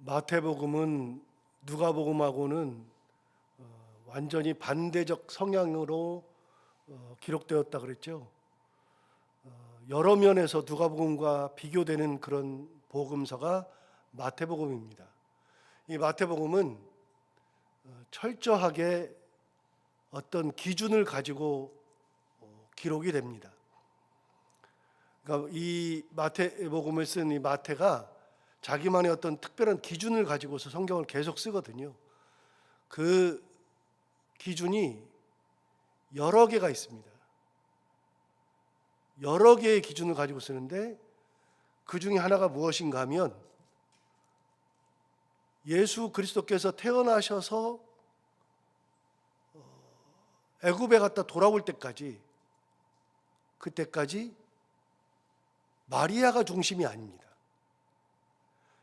마태복음은 누가복음하고는 완전히 반대적 성향으로 기록되었다 그랬죠. 여러 면에서 누가복음과 비교되는 그런 복음서가 마태복음입니다. 이 마태복음은 철저하게 어떤 기준을 가지고 기록이 됩니다. 그러니까 이 마태복음을 쓴 이 마태가 자기만의 어떤 특별한 기준을 가지고서 성경을 계속 쓰거든요. 그 기준이 여러 개가 있습니다. 여러 개의 기준을 가지고 쓰는데 그 중에 하나가 무엇인가 하면 예수 그리스도께서 태어나셔서 애굽에 갔다 돌아올 때까지, 그때까지 마리아가 중심이 아닙니다.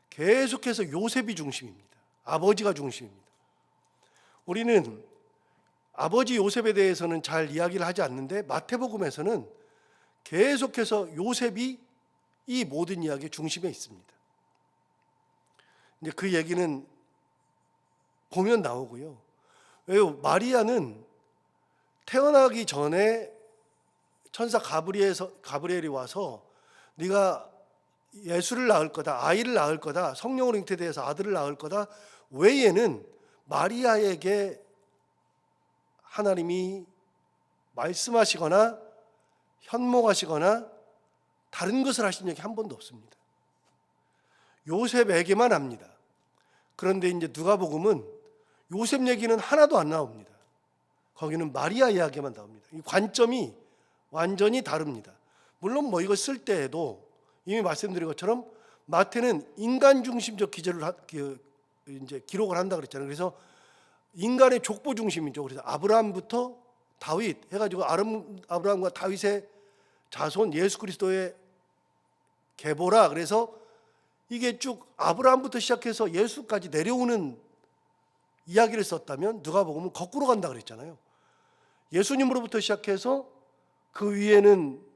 계속해서 요셉이 중심입니다. 아버지가 중심입니다. 우리는 아버지 요셉에 대해서는 잘 이야기를 하지 않는데 마태복음에서는 계속해서 요셉이 이 모든 이야기의 중심에 있습니다. 이제 그 얘기는 보면 나오고요. 왜요? 마리아는 태어나기 전에 천사 가브리엘이 와서 네가 예수를 낳을 거다, 아이를 낳을 거다, 성령으로 잉태되어서 아들을 낳을 거다 외에는 마리아에게 하나님이 말씀하시거나 현몽하시거나 다른 것을 하신 적이 한 번도 없습니다. 요셉에게만 합니다. 그런데 이제 누가복음은 요셉 얘기는 하나도 안 나옵니다. 거기는 마리아 이야기만 나옵니다. 이 관점이 완전히 다릅니다. 물론 이걸 쓸 때에도 이미 말씀드린 것처럼 마태는 인간 중심적 기록을 한다 그랬잖아요. 그래서 인간의 족보 중심이죠. 그래서 아브라함부터 다윗 해가지고 아브라함과 다윗의 자손 예수 그리스도의 계보라. 그래서 이게 쭉 아브라함부터 시작해서 예수까지 내려오는 이야기를 썼다면 누가복음은 거꾸로 간다 그랬잖아요. 예수님으로부터 시작해서 그 위에는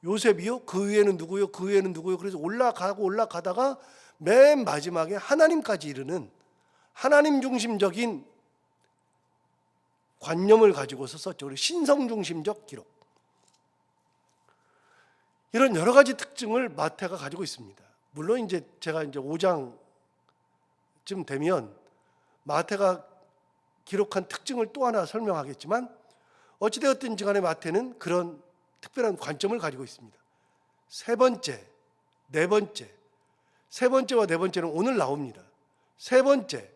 요셉이요, 그 위에는 누구요, 그 위에는 누구요. 그래서 올라가다가 맨 마지막에 하나님까지 이르는 하나님 중심적인 관념을 가지고서 썼죠. 신성 중심적 기록. 이런 여러 가지 특징을 마태가 가지고 있습니다. 물론 제가 5장쯤 되면 마태가 기록한 특징을 또 하나 설명하겠지만 어찌되었든지 간에 마태는 그런 특별한 관점을 가지고 있습니다. 세 번째와 네 번째는 오늘 나옵니다. 세 번째,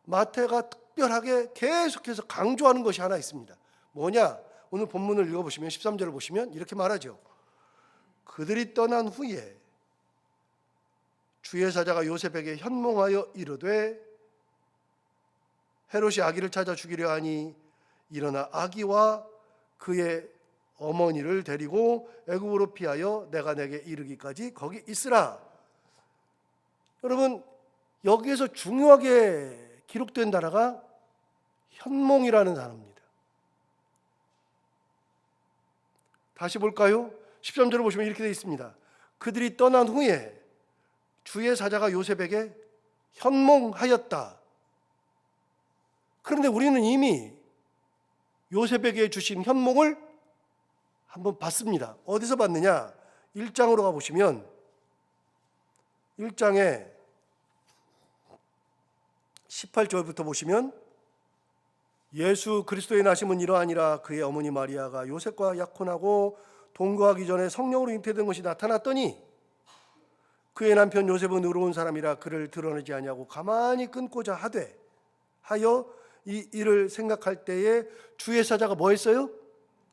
마태가 특별하게 계속해서 강조하는 것이 하나 있습니다. 뭐냐? 오늘 본문을 읽어보시면 13절을 보시면 이렇게 말하죠. 그들이 떠난 후에 주의 사자가 요셉에게 현몽하여 이르되 헤롯이 아기를 찾아 죽이려 하니 일어나 아기와 그의 어머니를 데리고 애굽으로 피하여 내가 내게 이르기까지 거기 있으라. 여러분, 여기에서 중요하게 기록된 단어가 현몽이라는 단어입니다. 다시 볼까요? 13절을 보시면 이렇게 되어 있습니다. 그들이 떠난 후에 주의 사자가 요셉에게 현몽하였다. 그런데 우리는 이미 요셉에게 주신 현몽을 한번 봤습니다. 어디서 봤느냐? 1장으로 가보시면 1장에 18절부터 보시면 예수 그리스도의 나심은 이러하니라. 그의 어머니 마리아가 요셉과 약혼하고 동거하기 전에 성령으로 잉태된 것이 나타났더니 그의 남편 요셉은 의로운 사람이라 그를 드러내지 아니하고 가만히 끊고자 하여 이 일을 생각할 때에 주의 사자가 뭐 했어요?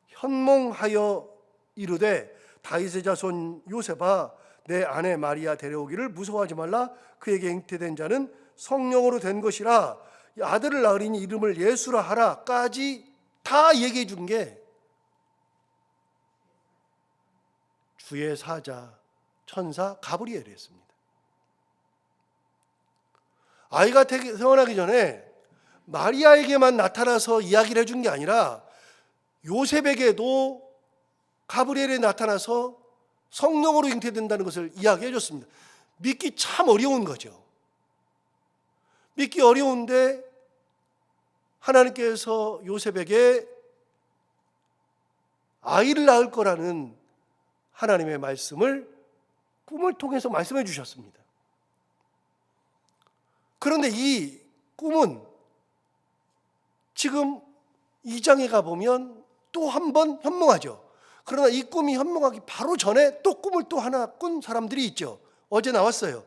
현몽하여 이르되 다윗의 자손 요셉아 내 아내 마리아 데려오기를 무서워하지 말라. 그에게 잉태된 자는 성령으로 된 것이라. 아들을 낳으리니 이름을 예수라 하라까지 다 얘기해 준 게 주의 사자 천사 가브리엘이었습니다. 아이가 태어나기 전에 마리아에게만 나타나서 이야기를 해준 게 아니라 요셉에게도 가브리엘이 나타나서 성령으로 잉태된다는 것을 이야기해 줬습니다. 믿기 참 어려운 거죠. 믿기 어려운데 하나님께서 요셉에게 아이를 낳을 거라는 하나님의 말씀을 꿈을 통해서 말씀해 주셨습니다. 그런데 이 꿈은 지금 2장에 가보면 또 한 번 현몽하죠. 그러나 이 꿈이 현몽하기 바로 전에 또 꿈을 또 하나 꾼 사람들이 있죠. 어제 나왔어요.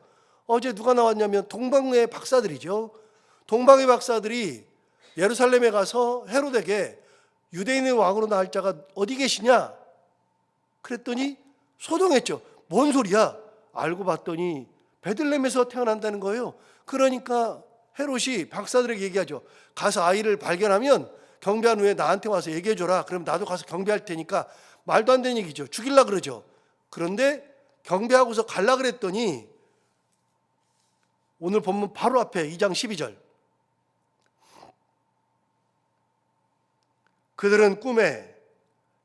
어제 누가 나왔냐면 동방의 박사들이죠. 동방의 박사들이 예루살렘에 가서 헤롯에게 유대인의 왕으로 낳을 자가 어디 계시냐? 그랬더니 소동했죠. 뭔 소리야? 알고 봤더니 베들레헴에서 태어난다는 거예요. 그러니까 헤롯이 박사들에게 얘기하죠. 가서 아이를 발견하면 경배한 후에 나한테 와서 얘기해줘라. 그럼 나도 가서 경배할 테니까. 말도 안 되는 얘기죠. 죽일라 그러죠. 그런데 경배하고서 갈라 그랬더니 오늘 본문 바로 앞에 2장 12절. 그들은 꿈에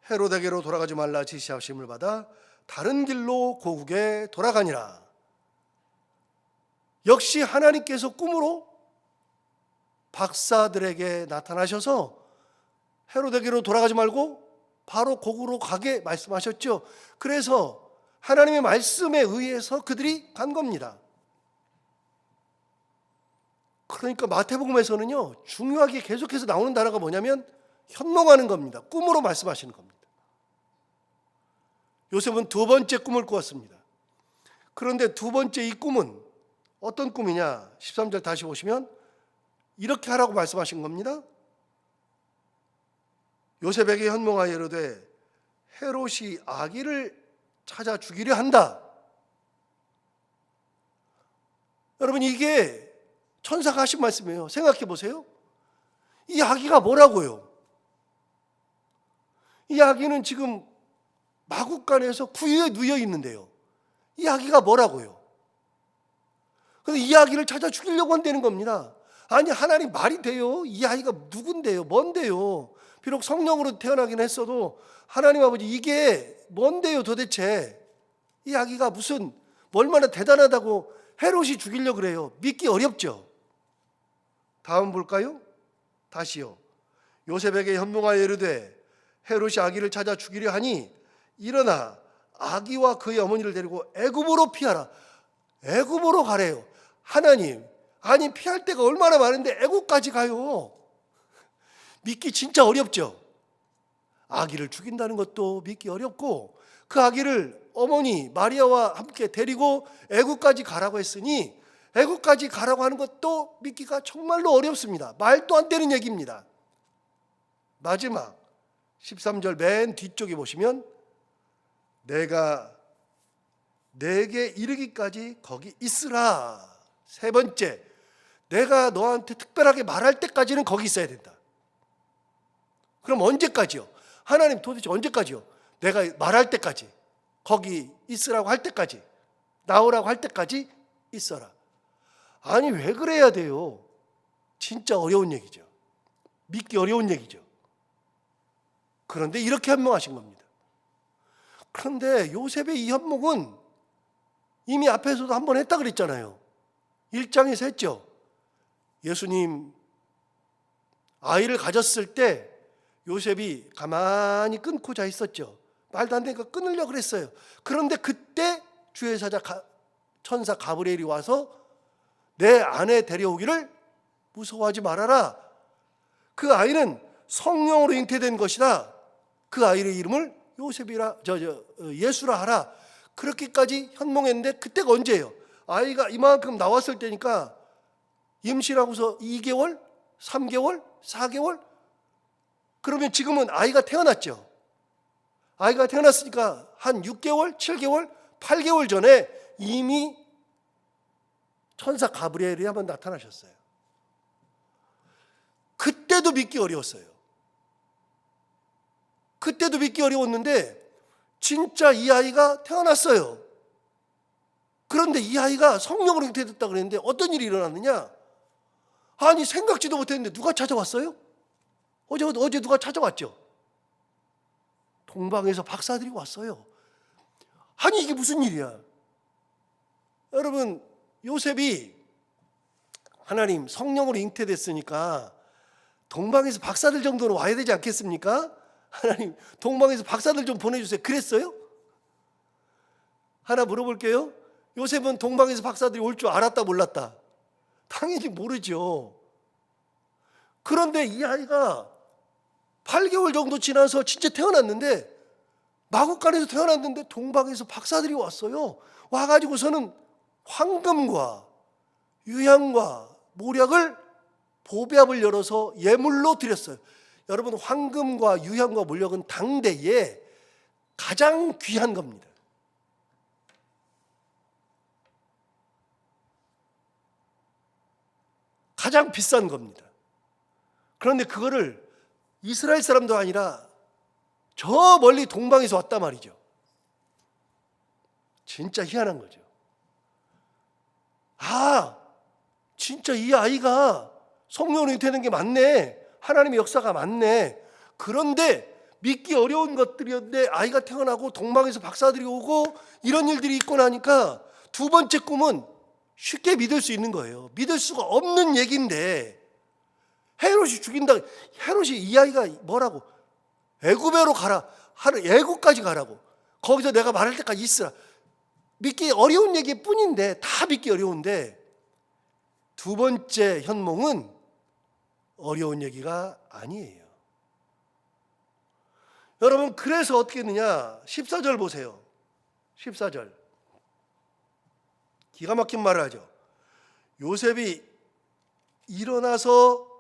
헤롯에게로 돌아가지 말라 지시하심을 받아 다른 길로 고국에 돌아가니라. 역시 하나님께서 꿈으로 박사들에게 나타나셔서 헤롯에게로 돌아가지 말고 바로 고국으로 가게 말씀하셨죠. 그래서 하나님의 말씀에 의해서 그들이 간 겁니다. 그러니까 마태복음에서는요, 중요하게 계속해서 나오는 단어가 뭐냐면 현몽하는 겁니다. 꿈으로 말씀하시는 겁니다. 요셉은 두 번째 꿈을 꾸었습니다. 그런데 두 번째 이 꿈은 어떤 꿈이냐? 13절 다시 보시면 이렇게 하라고 말씀하신 겁니다. 요셉에게 현몽하여 이르되 헤롯이 아기를 찾아 죽이려 한다. 여러분, 이게 천사가 하신 말씀이에요. 생각해 보세요. 이 아기가 뭐라고요? 이 아기는 지금 마국간에서 구유에 누워 있는데요. 이 아기가 뭐라고요? 그래서 이 아기를 찾아 죽이려고 한다는 겁니다. 아니, 하나님 말이 돼요? 이 아이가 누군데요? 뭔데요? 비록 성령으로 태어나긴 했어도 하나님 아버지, 이게 뭔데요 도대체? 이 아기가 무슨 얼마나 대단하다고 헤롯이 죽이려고 그래요? 믿기 어렵죠. 다음 볼까요? 다시요. 요셉에게 현몽하여 이르되 헤롯이 아기를 찾아 죽이려 하니 일어나 아기와 그의 어머니를 데리고 애굽으로 피하라. 애굽으로 가래요. 하나님, 아니 피할 데가 얼마나 많은데 애굽까지 가요? 믿기 진짜 어렵죠. 아기를 죽인다는 것도 믿기 어렵고 그 아기를 어머니 마리아와 함께 데리고 애굽까지 가라고 했으니 애굽까지 가라고 하는 것도 믿기가 정말로 어렵습니다. 말도 안 되는 얘기입니다. 마지막 13절 맨 뒤쪽에 보시면 내가 내게 이르기까지 거기 있으라. 세 번째, 내가 너한테 특별하게 말할 때까지는 거기 있어야 된다. 그럼 언제까지요? 하나님 도대체 언제까지요? 내가 말할 때까지, 거기 있으라고 할 때까지, 나오라고 할 때까지 있어라. 아니, 왜 그래야 돼요? 진짜 어려운 얘기죠. 믿기 어려운 얘기죠. 그런데 이렇게 현몽하신 겁니다. 그런데 요셉의 이 현몽은 이미 앞에서도 한번 했다 그랬잖아요. 1장에서 했죠. 예수님 아이를 가졌을 때 요셉이 가만히 끊고 자 있었죠. 말도 안 되니까 끊으려고 그랬어요. 그런데 그때 주의 사자 천사 가브리엘이 와서 내 아내 데려오기를 무서워하지 말아라. 그 아이는 성령으로 잉태된 것이다. 그 아이의 이름을 요셉이라 예수라 하라. 그렇게까지 현몽했는데 그때가 언제예요? 아이가 이만큼 나왔을 때니까 임신하고서 2개월, 3개월, 4개월? 그러면 지금은 아이가 태어났죠. 아이가 태어났으니까 한 6개월, 7개월, 8개월 전에 이미 천사 가브리엘이 한번 나타나셨어요. 그때도 믿기 어려웠어요. 그때도 믿기 어려웠는데 진짜 이 아이가 태어났어요. 그런데 이 아이가 성령으로 잉태됐다 그랬는데 어떤 일이 일어났느냐? 아니, 생각지도 못했는데 누가 찾아왔어요? 어제 누가 찾아왔죠? 동방에서 박사들이 왔어요. 아니, 이게 무슨 일이야? 여러분, 요셉이 하나님 성령으로 잉태됐으니까 동방에서 박사들 정도는 와야 되지 않겠습니까? 하나님 동방에서 박사들 좀 보내주세요. 그랬어요? 하나 물어볼게요. 요셉은 동방에서 박사들이 올 줄 알았다 몰랐다? 당연히 모르죠. 그런데 이 아이가 8개월 정도 지나서 진짜 태어났는데, 마국간에서 태어났는데 동방에서 박사들이 왔어요. 와가지고서는 황금과 유향과 모략을 보배압을 열어서 예물로 드렸어요. 여러분, 황금과 유향과 모략은 당대에 가장 귀한 겁니다. 가장 비싼 겁니다. 그런데 그거를 이스라엘 사람도 아니라 저 멀리 동방에서 왔단 말이죠. 진짜 희한한 거죠. 아, 진짜 이 아이가 성령으로 잉태되는 게 맞네. 하나님의 역사가 맞네. 그런데 믿기 어려운 것들이었는데 아이가 태어나고 동방에서 박사들이 오고 이런 일들이 있고 나니까 두 번째 꿈은 쉽게 믿을 수 있는 거예요. 믿을 수가 없는 얘기인데 헤롯이 죽인다. 헤롯이 이 아이가 뭐라고? 애굽으로 가라. 애굽까지 가라고. 거기서 내가 말할 때까지 있으라. 믿기 어려운 얘기일 뿐인데, 다 믿기 어려운데, 두 번째 현몽은 어려운 얘기가 아니에요. 여러분, 그래서 어떻게 했느냐? 14절 보세요. 14절. 기가 막힌 말을 하죠. 요셉이 일어나서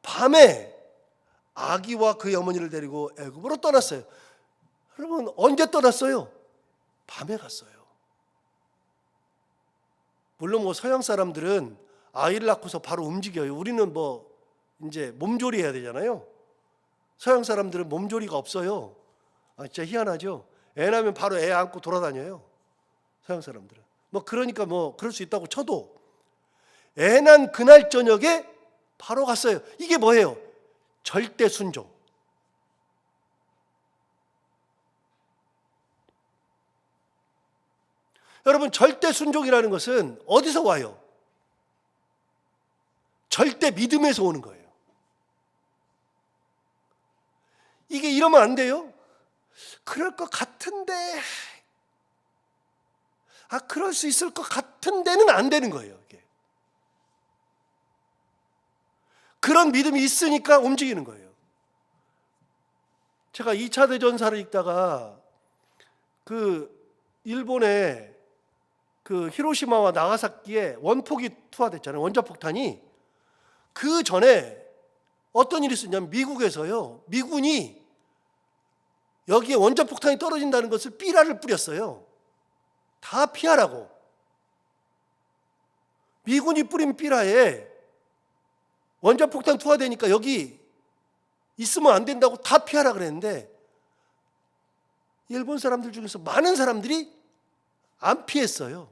밤에 아기와 그의 어머니를 데리고 애굽으로 떠났어요. 여러분, 언제 떠났어요? 밤에 갔어요. 물론 뭐 서양 사람들은 아이를 낳고서 바로 움직여요. 우리는 뭐 이제 몸조리 해야 되잖아요. 서양 사람들은 몸조리가 없어요. 진짜 희한하죠. 애 낳으면 바로 애 안고 돌아다녀요. 서양 사람들은. 뭐 그러니까 뭐 그럴 수 있다고 쳐도 애 난 그날 저녁에 바로 갔어요. 이게 뭐예요? 절대 순종. 여러분, 절대 순종이라는 것은 어디서 와요? 절대 믿음에서 오는 거예요. 이게 이러면 안 돼요? 그럴 것 같은데, 그럴 수 있을 것 같은데는 안 되는 거예요. 이게. 그런 믿음이 있으니까 움직이는 거예요. 제가 2차 대전사를 읽다가 일본의 히로시마와 나가사키에 원폭이 투하됐잖아요. 원자폭탄이. 그 전에 어떤 일이 있었냐면 미국에서요. 미군이 여기에 원자폭탄이 떨어진다는 것을 삐라를 뿌렸어요. 다 피하라고. 미군이 뿌린 삐라에 원자폭탄 투하되니까 여기 있으면 안 된다고 다 피하라 그랬는데 일본 사람들 중에서 많은 사람들이 안 피했어요.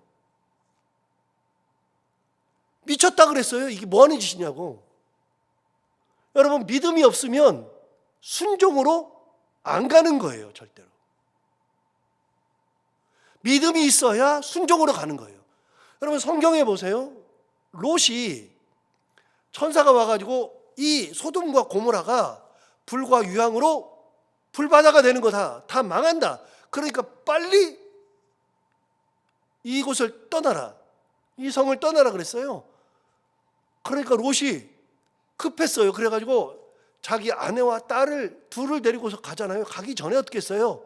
미쳤다 그랬어요. 이게 뭐 하는 짓이냐고. 여러분, 믿음이 없으면 순종으로 안 가는 거예요. 절대로. 믿음이 있어야 순종으로 가는 거예요. 여러분, 성경에 보세요. 롯이 천사가 와가지고 이 소돔과 고모라가 불과 유황으로 불바다가 되는 거다. 다 망한다. 그러니까 빨리 이곳을 떠나라. 이 성을 떠나라 그랬어요. 그러니까 롯이 급했어요. 그래가지고 자기 아내와 딸을 둘을 데리고서 가잖아요. 가기 전에 어떻게 했어요?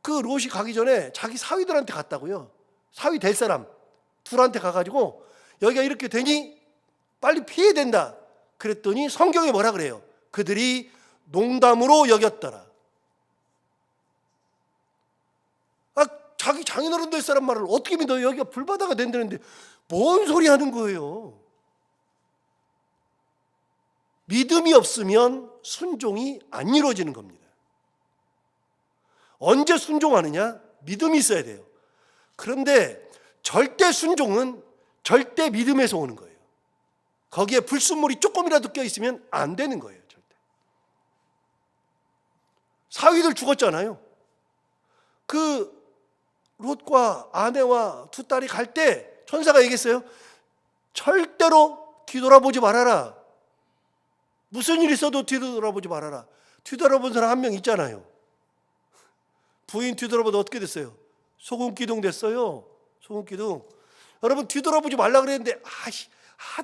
그 롯이 가기 전에 자기 사위들한테 갔다고요. 사위 될 사람 둘한테 가가지고 여기가 이렇게 되니 빨리 피해야 된다. 그랬더니 성경에 뭐라 그래요? 그들이 농담으로 여겼더라. 자기 장인어른 될 사람 말을 어떻게 믿어요? 여기가 불바다가 된다는데 뭔 소리 하는 거예요? 믿음이 없으면 순종이 안 이루어지는 겁니다. 언제 순종하느냐? 믿음이 있어야 돼요. 그런데 절대 순종은 절대 믿음에서 오는 거예요. 거기에 불순물이 조금이라도 껴있으면 안 되는 거예요. 절대. 사위들 죽었잖아요. 롯과 아내와 두 딸이 갈 때 천사가 얘기했어요. 절대로 뒤돌아보지 말아라. 무슨 일 있어도 뒤돌아보지 말아라. 뒤돌아본 사람 한 명 있잖아요. 부인 뒤돌아보다 어떻게 됐어요? 소금기둥 됐어요. 소금기둥. 여러분 뒤돌아보지 말라 그랬는데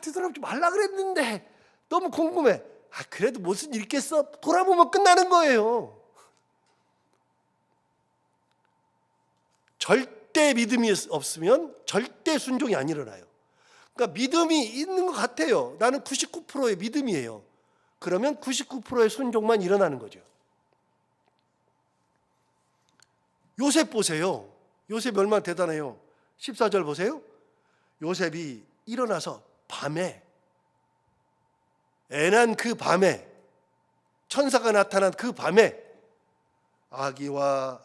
뒤돌아보지 말라 그랬는데 너무 궁금해. 그래도 무슨 일 있겠어? 돌아보면 끝나는 거예요. 절대 믿음이 없으면 절대 순종이 안 일어나요. 그러니까 믿음이 있는 것 같아요. 나는 99%의 믿음이에요. 그러면 99%의 순종만 일어나는 거죠. 요셉 보세요. 요셉이 얼마나 대단해요. 14절 보세요. 요셉이 일어나서 밤에, 애난 그 밤에, 천사가 나타난 그 밤에 아기와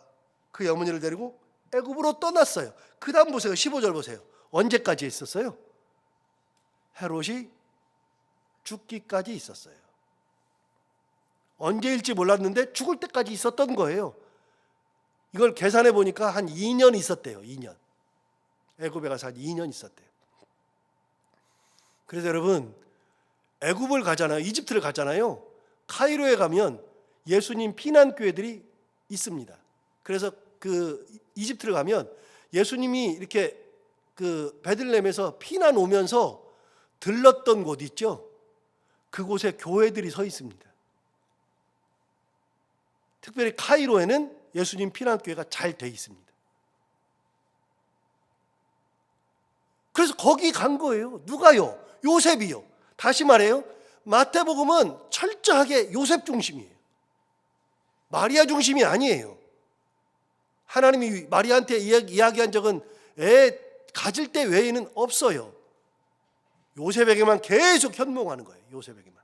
그의 어머니를 데리고 애굽으로 떠났어요. 그 다음 보세요. 15절 보세요. 언제까지 있었어요? 헤롯이 죽기까지 있었어요. 언제일지 몰랐는데 죽을 때까지 있었던 거예요. 이걸 계산해 보니까 한 2년 있었대요. 2년. 애굽에 가서 한 2년 있었대요. 그래서 여러분, 애굽을 가잖아요. 이집트를 가잖아요. 카이로에 가면 예수님 피난교회들이 있습니다. 그래서 그 이집트를 가면 예수님이 이렇게 그 베들레헴에서 피난 오면서 들렀던 곳 있죠. 그곳에 교회들이 서 있습니다. 특별히 카이로에는 예수님 피난교회가 잘 돼 있습니다. 그래서 거기 간 거예요. 누가요? 요셉이요. 다시 말해요. 마태복음은 철저하게 요셉 중심이에요. 마리아 중심이 아니에요. 하나님이 마리아한테 이야기한 적은 애 가질 때 외에는 없어요. 요셉에게만 계속 현몽하는 거예요. 요셉에게만.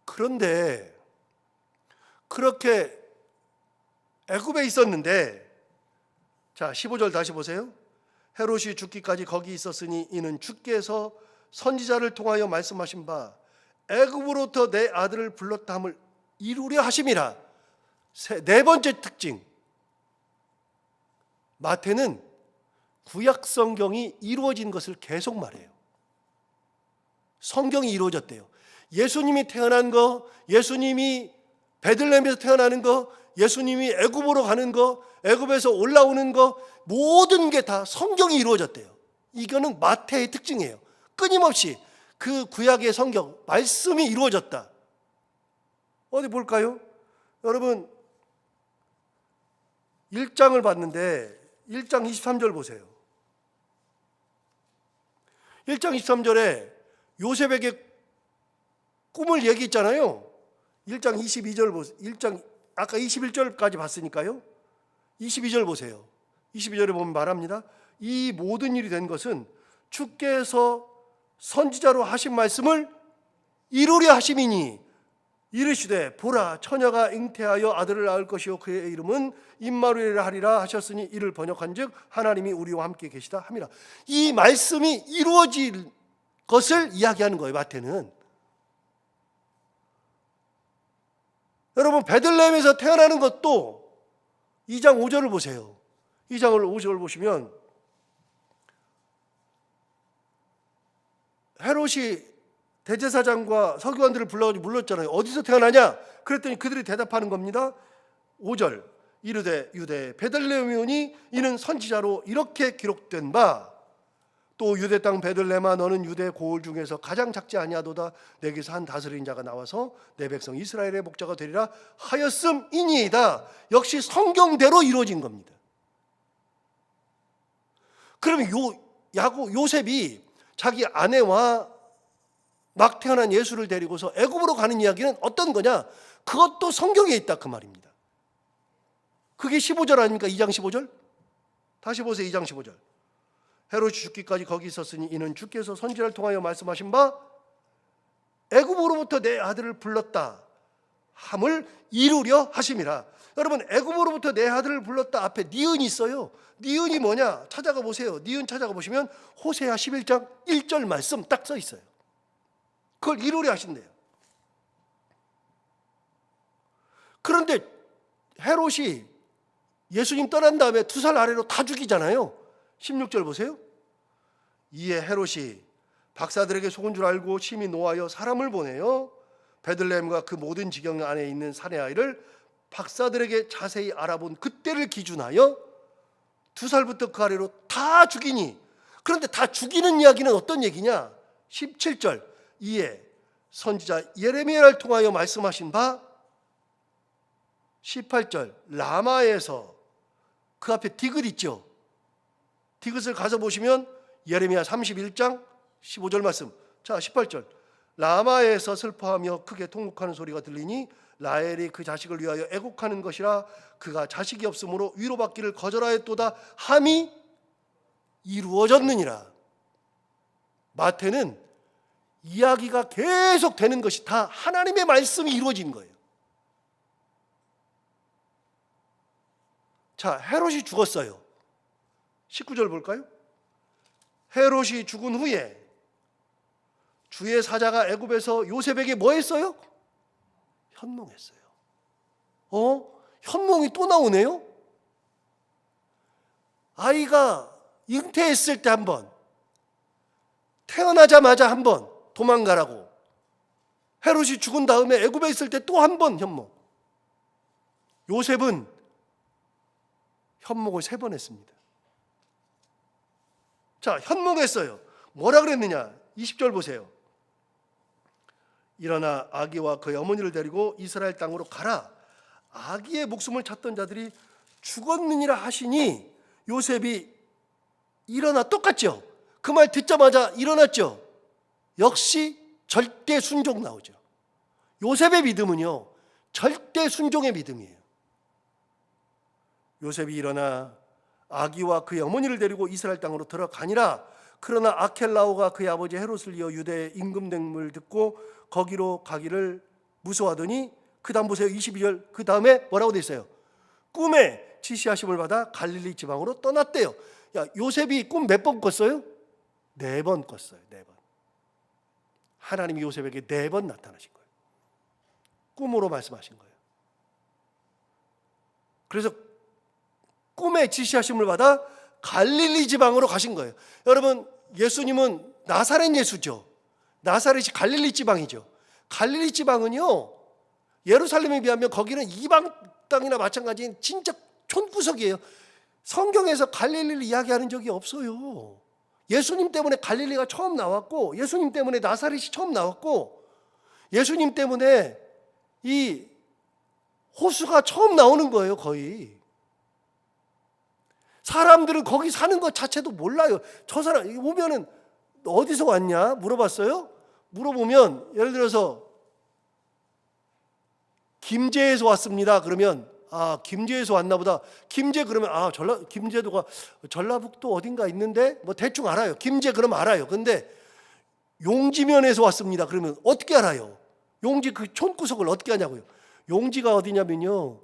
그런데 그렇게 애굽에 있었는데, 자 15절 다시 보세요. 헤롯이 죽기까지 거기 있었으니 이는 주께서 선지자를 통하여 말씀하신 바 애굽으로부터 내 아들을 불렀다 함을 이루려 하심이라. 네 번째 특징. 마태는 구약 성경이 이루어진 것을 계속 말해요. 성경이 이루어졌대요. 예수님이 태어난 거, 예수님이 베들레헴에서 태어나는 거, 예수님이 애굽으로 가는 거, 애굽에서 올라오는 거, 모든 게 다 성경이 이루어졌대요. 이거는 마태의 특징이에요. 끊임없이 그 구약의 성경 말씀이 이루어졌다. 어디 볼까요? 여러분 1장을 봤는데 1장 23절 보세요. 1장 23절에 요셉에게 꿈을 얘기했잖아요. 1장 22절 보세요. 1장 아까 21절까지 봤으니까요. 22절 보세요. 22절에 보면 말합니다. 이 모든 일이 된 것은 주께서 선지자로 하신 말씀을 이루려 하심이니 이르시되 보라 처녀가 잉태하여 아들을 낳을 것이요 그의 이름은 임마누엘이라 하리라 하셨으니 이를 번역한즉 하나님이 우리와 함께 계시다 함이라. 이 말씀이 이루어질 것을 이야기하는 거예요. 마태는. 여러분 베들레헴에서 태어나는 것도 2장 5절을 보세요. 2장 5절을 보시면 헤롯이 대제사장과 서기관들을 불러가지고 물렀잖아요. 어디서 태어나냐? 그랬더니 그들이 대답하는 겁니다. 5절 이르되 유대 베들레헴이오니 이는 선지자로 이렇게 기록된 바 또 유대 땅 베들레헴아 너는 유대 고을 중에서 가장 작지 아니하도다 내게서 한 다스리는 자가 나와서 내 백성 이스라엘의 목자가 되리라 하였음이니이다. 역시 성경대로 이루어진 겁니다. 그러면 요셉이 자기 아내와 막 태어난 예수를 데리고서 애굽으로 가는 이야기는 어떤 거냐? 그것도 성경에 있다 그 말입니다. 그게 15절 아닙니까? 2장 15절? 다시 보세요. 2장 15절. 헤롯이 죽기까지 거기 있었으니 이는 주께서 선지자를 통하여 말씀하신 바 애굽으로부터 내 아들을 불렀다 함을 이루려 하심이라. 여러분 애굽으로부터 내 아들을 불렀다 앞에 니은이 있어요. 니은이 뭐냐? 찾아가 보세요. 니은 찾아가 보시면 호세아 11장 1절 말씀 딱 써 있어요. 그걸 이루려 하신대요. 그런데 헤롯이 예수님 떠난 다음에 2살 아래로 다 죽이잖아요. 16절 보세요. 이에 헤롯이 박사들에게 속은 줄 알고 심히 노하여 사람을 보내요 베들레헴과 그 모든 지경 안에 있는 사내 아이를 박사들에게 자세히 알아본 그때를 기준하여 2살부터 그 아래로 다 죽이니. 그런데 다 죽이는 이야기는 어떤 얘기냐? 17절 이에 선지자 예레미야를 통하여 말씀하신 바 18절 라마에서 그 앞에 디귿 있죠. 디귿을 가서 보시면 예레미야 31장 15절 말씀. 자 18절 라마에서 슬퍼하며 크게 통곡하는 소리가 들리니 라헬이 그 자식을 위하여 애곡하는 것이라 그가 자식이 없으므로 위로받기를 거절하였도다 함이 이루어졌느니라. 마태는 이야기가 계속 되는 것이 다 하나님의 말씀이 이루어진 거예요. 자, 헤롯이 죽었어요. 19절 볼까요? 헤롯이 죽은 후에 주의 사자가 애굽에서 요셉에게 뭐 했어요? 현몽했어요. 현몽이 또 나오네요. 아이가 잉태했을 때 한 번, 태어나자마자 한 번 도망가라고, 헤롯이 죽은 다음에 애굽에 있을 때 또 한 번 현몽. 요셉은 현몽을 3번 했습니다. 자, 현몽했어요. 뭐라 그랬느냐? 20절 보세요. 일어나 아기와 그의 어머니를 데리고 이스라엘 땅으로 가라. 아기의 목숨을 찾던 자들이 죽었느니라 하시니 요셉이 일어나. 똑같죠? 그 말 듣자마자 일어났죠? 역시 절대 순종 나오죠. 요셉의 믿음은요, 절대 순종의 믿음이에요. 요셉이 일어나 아기와 그의 어머니를 데리고 이스라엘 땅으로 들어가니라. 그러나 아켈라오가 그의 아버지 헤롯을 이어 유대에 임금됨을 듣고 거기로 가기를 무서워하더니, 그 다음 보세요. 22절 그 다음에 뭐라고 돼 있어요? 꿈에 지시하심을 받아 갈릴리 지방으로 떠났대요. 야, 요셉이 꿈 몇 번 꿨어요? 4번 꿨어요. 4번. 하나님이 요셉에게 4번 나타나신 거예요. 꿈으로 말씀하신 거예요. 그래서 꿈에 지시하심을 받아 갈릴리 지방으로 가신 거예요. 여러분, 예수님은 나사렛 예수죠. 나사렛이 갈릴리 지방이죠. 갈릴리 지방은요, 예루살렘에 비하면 거기는 이방 땅이나 마찬가지인 진짜 촌구석이에요. 성경에서 갈릴리를 이야기하는 적이 없어요. 예수님 때문에 갈릴리가 처음 나왔고, 예수님 때문에 나사렛이 처음 나왔고, 예수님 때문에 이 호수가 처음 나오는 거예요. 거의 사람들은 거기 사는 것 자체도 몰라요. 저 사람 오면은 어디서 왔냐 물어봤어요. 물어보면 예를 들어서 김제에서 왔습니다. 그러면 김제에서 왔나 보다. 김제 그러면 김제도가 전라북도 어딘가 있는데 뭐 대충 알아요. 김제 그러면 알아요. 근데 용지면에서 왔습니다. 그러면 어떻게 알아요? 용지 그 촌구석을 어떻게 하냐고요. 용지가 어디냐면요,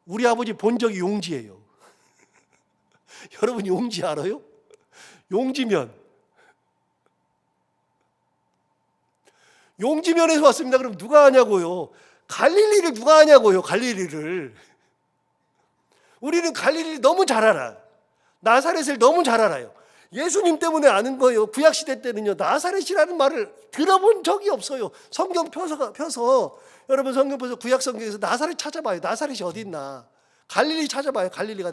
우리 아버지 본 적이 용지예요. 여러분 용지 알아요? 용지면. 용지면에서 왔습니다. 그럼 누가 아냐고요? 갈릴리를 누가 아냐고요? 갈릴리를. 우리는 갈릴리를 너무 잘 알아. 나사렛을 너무 잘 알아요. 예수님 때문에 아는 거예요. 구약시대 때는요, 나사렛이라는 말을 들어본 적이 없어요. 성경 펴서 여러분 성경 펴서 구약성경에서 나사렛 찾아봐요. 나사렛이 어디 있나. 갈릴리 찾아봐요. 갈릴리가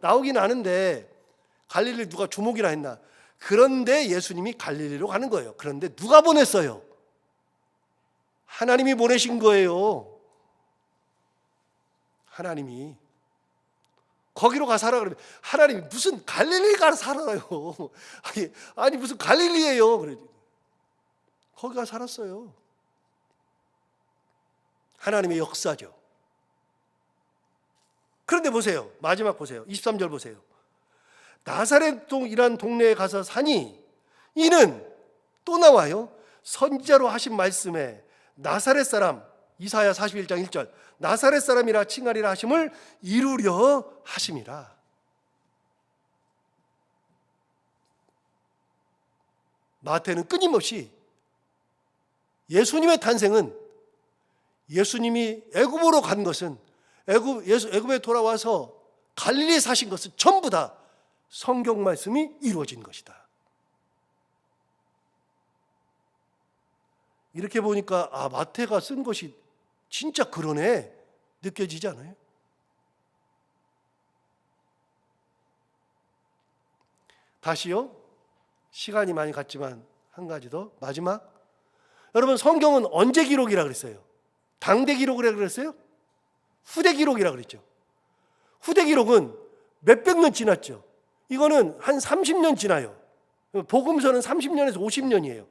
나오긴 아는데 갈릴리 누가 주목이라 했나. 그런데 예수님이 갈릴리로 가는 거예요. 그런데 누가 보냈어요? 하나님이 보내신 거예요. 하나님이. 거기로 가 살아 그러면 하나님이 무슨 갈릴리 가서 살아요. 아니 무슨 갈릴리예요. 그래. 거기 가 살았어요. 하나님의 역사죠. 그런데 보세요. 마지막 보세요. 23절 보세요. 나사렛이란 동네에 가서 사니 이는 또 나와요. 선지자로 하신 말씀에 나사렛 사람, 이사야 41장 1절 나사렛 사람이라 칭하리라 하심을 이루려 하심이라. 마태는 끊임없이 예수님의 탄생은, 예수님이 애굽으로 간 것은 애굽에 돌아와서 갈릴리에 사신 것은 전부 다 성경 말씀이 이루어진 것이다. 이렇게 보니까 마태가 쓴 것이 진짜 그러네 느껴지지 않아요? 다시요, 시간이 많이 갔지만 한 가지 더, 마지막. 여러분, 성경은 언제 기록이라 그랬어요? 당대 기록이라 그랬어요? 후대 기록이라 그랬죠. 후대 기록은 몇백 년 지났죠. 이거는 한 30년 지나요. 복음서는 30년에서 50년이에요.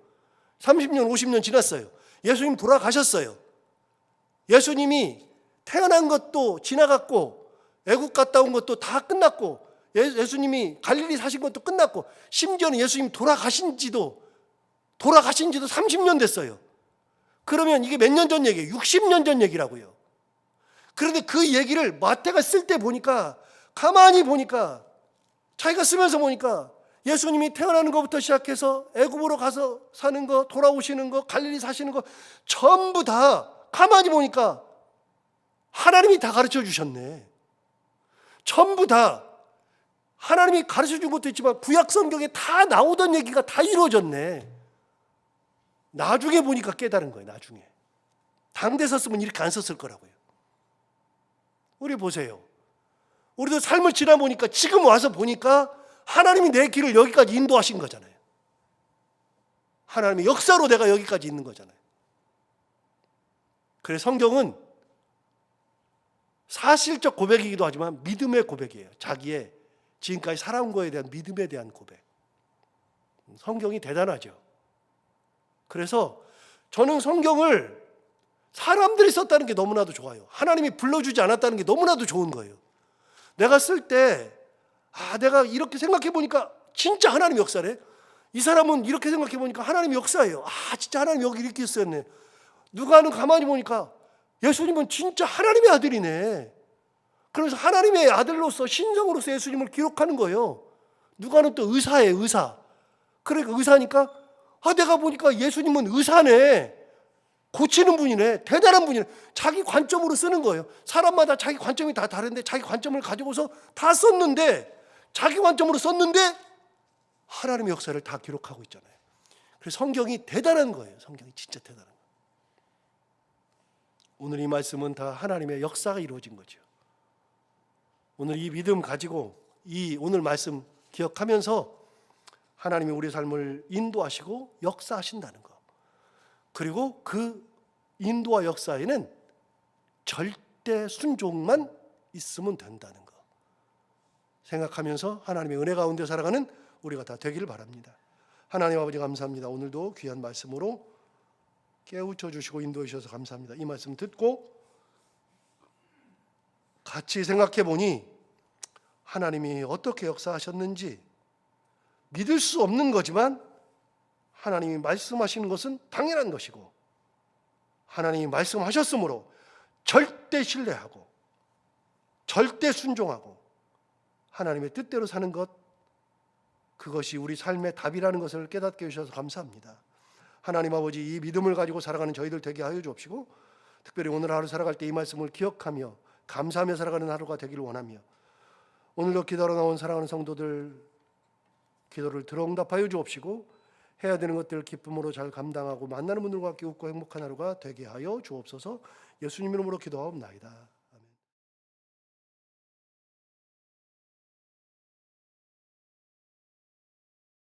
30년, 50년 지났어요. 예수님 돌아가셨어요. 예수님이 태어난 것도 지나갔고, 애국 갔다 온 것도 다 끝났고, 예수님이 갈릴리 사신 것도 끝났고, 심지어는 예수님 돌아가신 지도 30년 됐어요. 그러면 이게 몇 년 전 얘기예요? 60년 전 얘기라고요. 그런데 그 얘기를 마태가 쓸 때 보니까, 가만히 보니까, 자기가 쓰면서 보니까 예수님이 태어나는 것부터 시작해서 애굽으로 가서 사는 거, 돌아오시는 거, 갈릴리 사시는 거 전부 다 가만히 보니까 하나님이 다 가르쳐 주셨네. 전부 다 하나님이 가르쳐 준 것도 있지만 구약 성경에 다 나오던 얘기가 다 이루어졌네. 나중에 보니까 깨달은 거예요. 나중에. 당대 썼으면 이렇게 안 썼을 거라고요. 우리 보세요. 우리도 삶을 지나보니까, 지금 와서 보니까 하나님이 내 길을 여기까지 인도하신 거잖아요. 하나님의 역사로 내가 여기까지 있는 거잖아요. 그래서 성경은 사실적 고백이기도 하지만 믿음의 고백이에요. 자기의 지금까지 살아온 거에 대한 믿음에 대한 고백. 성경이 대단하죠. 그래서 저는 성경을 사람들이 썼다는 게 너무나도 좋아요. 하나님이 불러주지 않았다는 게 너무나도 좋은 거예요. 내가 쓸 때 내가 이렇게 생각해 보니까 진짜 하나님 역사래. 이 사람은 이렇게 생각해 보니까 하나님 역사예요. 진짜 하나님 여기 이렇게 쓰였네. 누가는 가만히 보니까 예수님은 진짜 하나님의 아들이네. 그래서 하나님의 아들로서 신성으로서 예수님을 기록하는 거예요. 누가는 또 의사예요. 의사. 그러니까 의사니까 내가 보니까 예수님은 의사네. 고치는 분이네. 대단한 분이네. 자기 관점으로 쓰는 거예요. 사람마다 자기 관점이 다 다른데 자기 관점을 가지고서 다 썼는데, 자기 관점으로 썼는데 하나님의 역사를 다 기록하고 있잖아요. 그래서 성경이 대단한 거예요. 성경이 진짜 대단한 거예요. 오늘 이 말씀은 다 하나님의 역사가 이루어진 거죠. 오늘 이 믿음 가지고 이 오늘 말씀 기억하면서 하나님이 우리 삶을 인도하시고 역사하신다는 거, 그리고 그 인도와 역사에는 절대 순종만 있으면 된다는 거 생각하면서 하나님의 은혜 가운데 살아가는 우리가 다 되기를 바랍니다. 하나님 아버지 감사합니다. 오늘도 귀한 말씀으로 깨우쳐 주시고 인도해 주셔서 감사합니다. 이 말씀 듣고 같이 생각해 보니 하나님이 어떻게 역사하셨는지 믿을 수 없는 거지만, 하나님이 말씀하시는 것은 당연한 것이고, 하나님이 말씀하셨으므로 절대 신뢰하고 절대 순종하고 하나님의 뜻대로 사는 것, 그것이 우리 삶의 답이라는 것을 깨닫게 해주셔서 감사합니다. 하나님 아버지, 이 믿음을 가지고 살아가는 저희들 되게 하여 주옵시고, 특별히 오늘 하루 살아갈 때 이 말씀을 기억하며 감사하며 살아가는 하루가 되기를 원하며, 오늘도 기도하러 나온 사랑하는 성도들 기도를 들어 응답하여 주옵시고, 해야 되는 것들을 기쁨으로 잘 감당하고 만나는 분들과 함께 웃고 행복한 하루가 되게 하여 주옵소서. 예수님 이름으로 기도하옵나이다.